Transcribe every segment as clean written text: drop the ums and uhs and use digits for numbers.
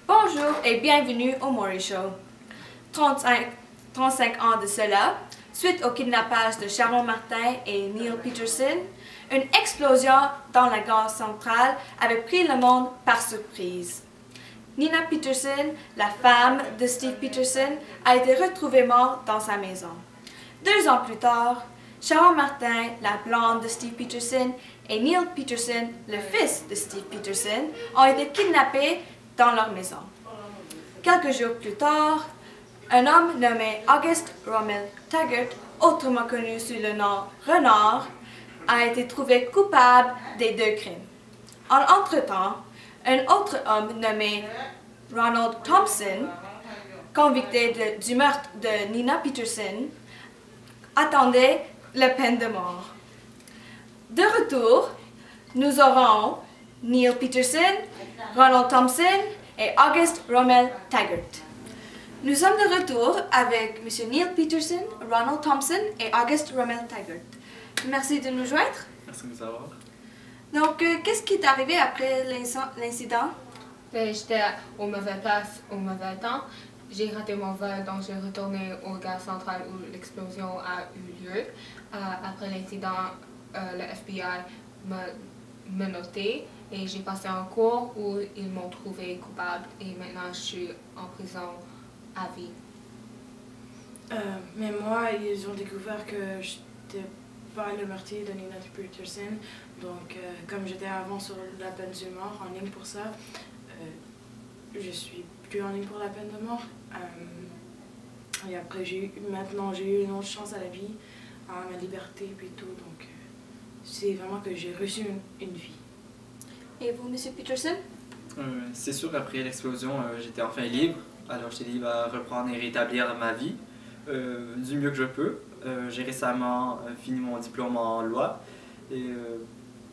Bonjour et bienvenue au Maury Show. 35 ans de cela, suite au kidnappage de Sharon Martin et Neil Peterson, une explosion dans la gare centrale avait pris le monde par surprise. Nina Peterson, la femme de Steve Peterson, a été retrouvée morte dans sa maison. 2 ans plus tard, Sharon Martin, la blonde de Steve Peterson, et Neil Peterson, le fils de Steve Peterson, ont été kidnappés dans leur maison. Quelques jours plus tard, un homme nommé August Rommel Taggart, autrement connu sous le nom Renard, a été trouvé coupable des 2 crimes. Entre-temps, un autre homme nommé Ronald Thompson, convicté du meurtre de Nina Peterson, attendait la peine de mort. De retour, nous aurons Neil Peterson, Ronald Thompson et August Rommel Taggart. Nous sommes de retour avec M. Neil Peterson, Ronald Thompson et August Rommel Taggart. Merci de nous joindre. Merci de nous avoir. Donc, qu'est-ce qui est arrivé après l'incident? J'étais au mauvais place, au mauvais temps. J'ai raté mon vol, donc j'ai retourné au gare central où l'explosion a eu lieu. Après l'incident, le FBI m'a menotté et j'ai passé un cours où ils m'ont trouvé coupable et maintenant je suis en prison à vie. Mais moi, ils ont découvert que j'étais pas le meurtrier de Nina Peterson. Donc, comme j'étais avant sur la peine de mort, en ligne pour ça, je suis plus en ligne pour la peine de mort. Et après, maintenant, j'ai eu une autre chance à la vie, à ma liberté puis tout. Donc, c'est vraiment que j'ai reçu une vie. Et vous, M. Peterson? C'est sûr, après l'explosion, j'étais enfin libre. Alors, j'étais libre à reprendre et rétablir ma vie du mieux que je peux. J'ai récemment fini mon diplôme en loi et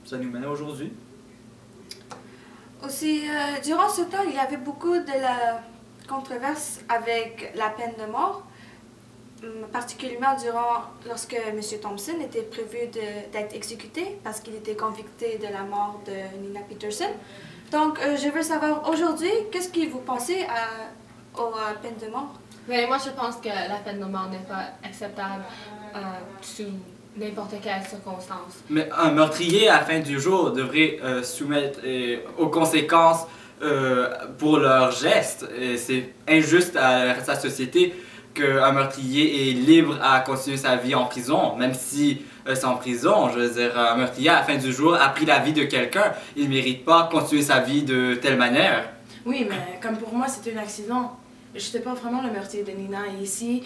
ça nous mène à aujourd'hui. Aussi, durant ce temps, il y avait beaucoup de la controverse avec la peine de mort, particulièrement lorsque M. Thompson était prévu d'être exécuté parce qu'il était convicté de la mort de Nina Peterson. Donc, je veux savoir aujourd'hui, qu'est-ce que vous pensez aux peines de mort? Mais moi, je pense que la peine de mort n'est pas acceptable sous n'importe quelle circonstance. Mais un meurtrier, à la fin du jour, devrait soumettre aux conséquences pour leurs gestes. C'est injuste à sa société qu'un meurtrier est libre à continuer sa vie en prison, même si c'est en prison. Je veux dire, un meurtrier, à la fin du jour, a pris la vie de quelqu'un. Il ne mérite pas continuer sa vie de telle manière. Oui, mais comme pour moi, c'était un accident. Je n'étais pas vraiment le meurtrier de Nina. Et ici,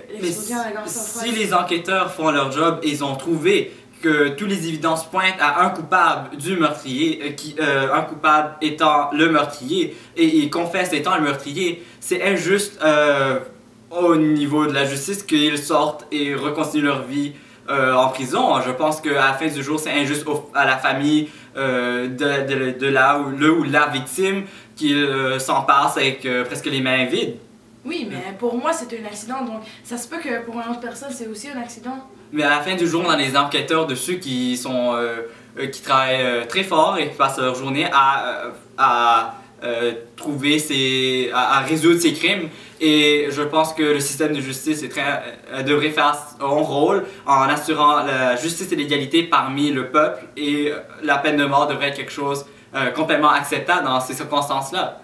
l'explosion à la gare centrale... Si les enquêteurs font leur job et ils ont trouvé que toutes les évidences pointent à un coupable du meurtrier, un coupable étant le meurtrier, et il confesse étant le meurtrier, c'est injuste au niveau de la justice qu'ils sortent et recontinuent leur vie en prison. Je pense qu'à la fin du jour, c'est injuste à la famille de le ou la victime qu'il s'en passe avec presque les mains vides. Oui, mais pour moi, c'était un accident, donc ça se peut que pour une autre personne, c'est aussi un accident. Mais à la fin du jour, on a les enquêteurs dessus qui travaillent très fort et qui passent leur journée à résoudre ces crimes. Et je pense que le système de justice devrait faire son rôle en assurant la justice et l'égalité parmi le peuple, et la peine de mort devrait être quelque chose complètement acceptable dans ces circonstances-là.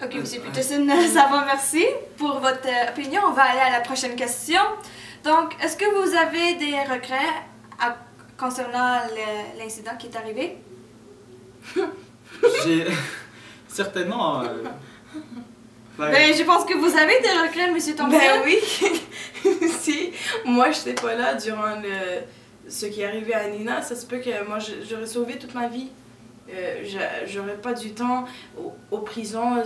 Ok, M. Peterson, ça va, merci pour votre opinion. On va aller à la prochaine question. Donc, est-ce que vous avez des regrets concernant l'incident qui est arrivé? J'ai certainement... Ben, je pense que vous avez des regrets, M. Thompson. Ben oui! Si moi, je n'étais pas là durant ce qui est arrivé à Nina, ça se peut que moi, j'aurais sauvé toute ma vie. J'aurais pas du temps aux prisons.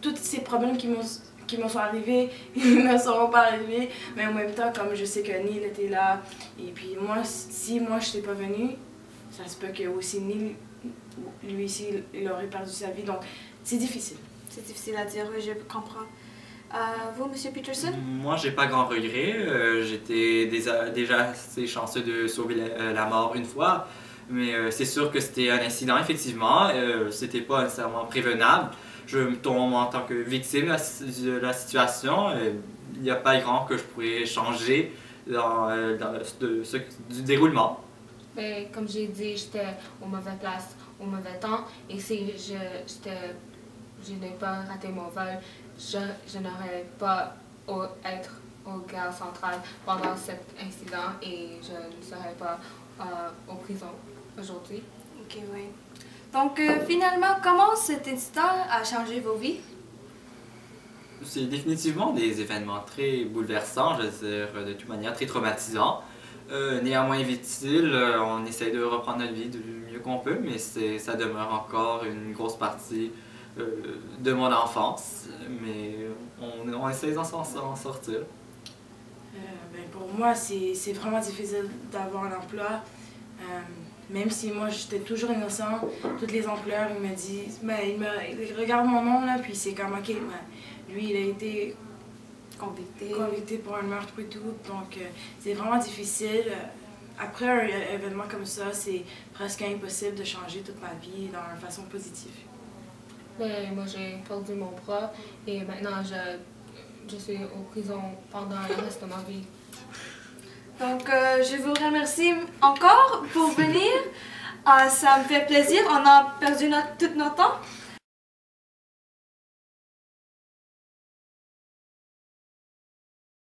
Tous ces problèmes qui me sont arrivés, ils ne seront pas arrivés. Mais en même temps, comme je sais que Neil était là, et puis moi, si moi, je n'étais pas venue, ça se peut que aussi Neil, lui aussi, il aurait perdu sa vie. Donc, c'est difficile. C'est difficile à dire, oui, je comprends. Vous, M. Peterson? Moi, j'ai pas grand regret. J'étais déjà assez chanceux de sauver la mort une fois. Mais c'est sûr que c'était un incident, effectivement. C'était pas nécessairement prévenable. je me tombe en tant que victime de la situation. Il n'y a pas grand que je pourrais changer du déroulement. Mais comme j'ai dit, j'étais aux mauvaises places, au mauvais temps. Et si je n'ai pas raté mon vol, je n'aurais pas être au gare centrale pendant cet incident et je ne serais pas en prison aujourd'hui. Ok, oui. Donc, finalement, comment cet incident a changé vos vies? C'est définitivement des événements très bouleversants, je veux dire, de toute manière très traumatisants. Néanmoins vite-il, on essaie de reprendre notre vie du mieux qu'on peut, mais ça demeure encore une grosse partie de mon enfance. Mais on essaie d'en sortir. Ben pour moi, c'est vraiment difficile d'avoir un emploi. Même si moi, j'étais toujours innocent, tous les employeurs, ils me disent, ben, ils regardent mon nom, là, puis c'est comme, ok, ben, lui, il a été convicté pour un meurtre et tout, donc c'est vraiment difficile. Après un événement comme ça, c'est presque impossible de changer toute ma vie dans une façon positive. Mais moi, j'ai perdu mon bras et maintenant, je suis en prison pendant le reste de ma vie. Donc, je vous remercie encore pour venir. Ça me fait plaisir. On a perdu tout notre temps.